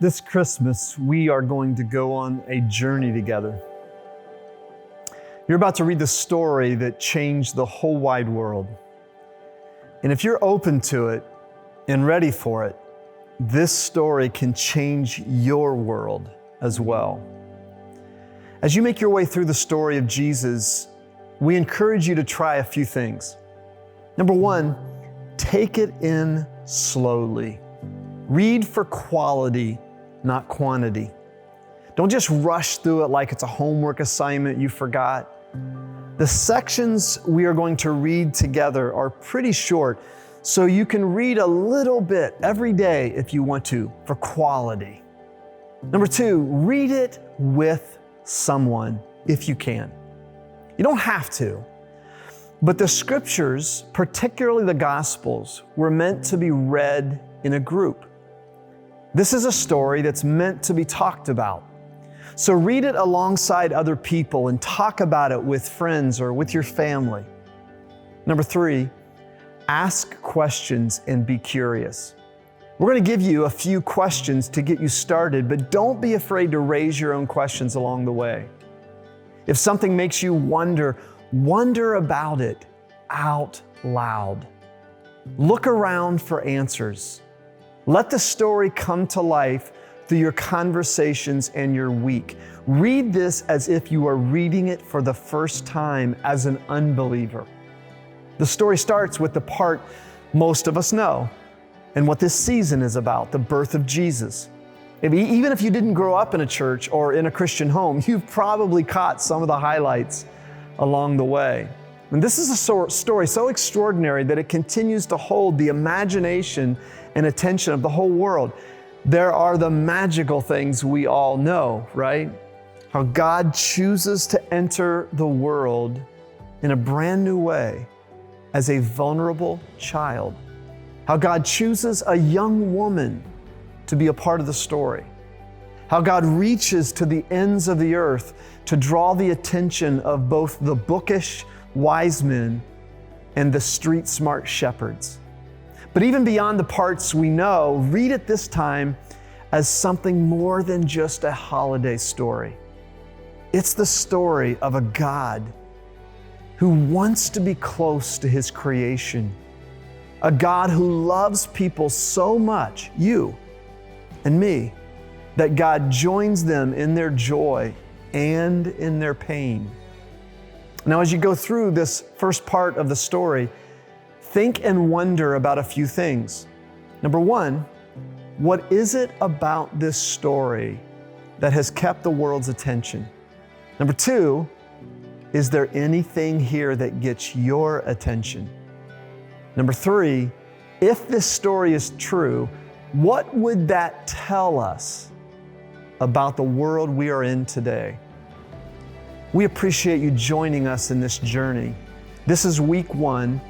This Christmas, we are going to go on a journey together. You're about to read the story that changed the whole wide world. And if you're open to it and ready for it, this story can change your world as well. As you make your way through the story of Jesus, we encourage you to try a few things. Number one, take it in slowly. Read for quality, not quantity. Don't just rush through it like it's a homework assignment you forgot. The sections we are going to read together are pretty short, so you can read a little bit every day if you want to, for quality. Number two, read it with someone if you can. You don't have to, but the scriptures, particularly the Gospels, were meant to be read in a group. This is a story that's meant to be talked about. So read it alongside other people and talk about it with friends or with your family. Number three, ask questions and be curious. We're going to give you a few questions to get you started, but don't be afraid to raise your own questions along the way. If something makes you wonder about it out loud. Look around for answers. Let the story come to life through your conversations and your week. Read this as if you are reading it for the first time as an unbeliever. The story starts with the part most of us know and what this season is about, the birth of Jesus. Even if you didn't grow up in a church or in a Christian home, you've probably caught some of the highlights along the way. And this is a story so extraordinary that it continues to hold the imagination and attention of the whole world. There are the magical things we all know, right? How God chooses to enter the world in a brand new way as a vulnerable child. How God chooses a young woman to be a part of the story. How God reaches to the ends of the earth to draw the attention of both the bookish wise men and the street-smart shepherds. But even beyond the parts we know, read it this time as something more than just a holiday story. It's the story of a God who wants to be close to His creation, a God who loves people so much, you and me, that God joins them in their joy and in their pain. Now, as you go through this first part of the story, think and wonder about a few things. Number one, what is it about this story that has kept the world's attention? Number two, is there anything here that gets your attention? Number three, if this story is true, what would that tell us about the world we are in today? We appreciate you joining us in this journey. This is week one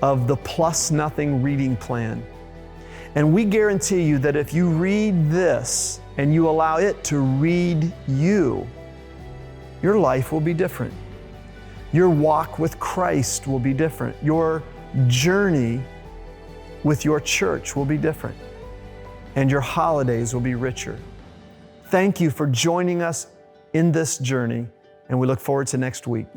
of the Plus Nothing reading plan. And we guarantee you that if you read this and you allow it to read you, your life will be different. Your walk with Christ will be different. Your journey with your church will be different. And your holidays will be richer. Thank you for joining us in this journey, and we look forward to next week.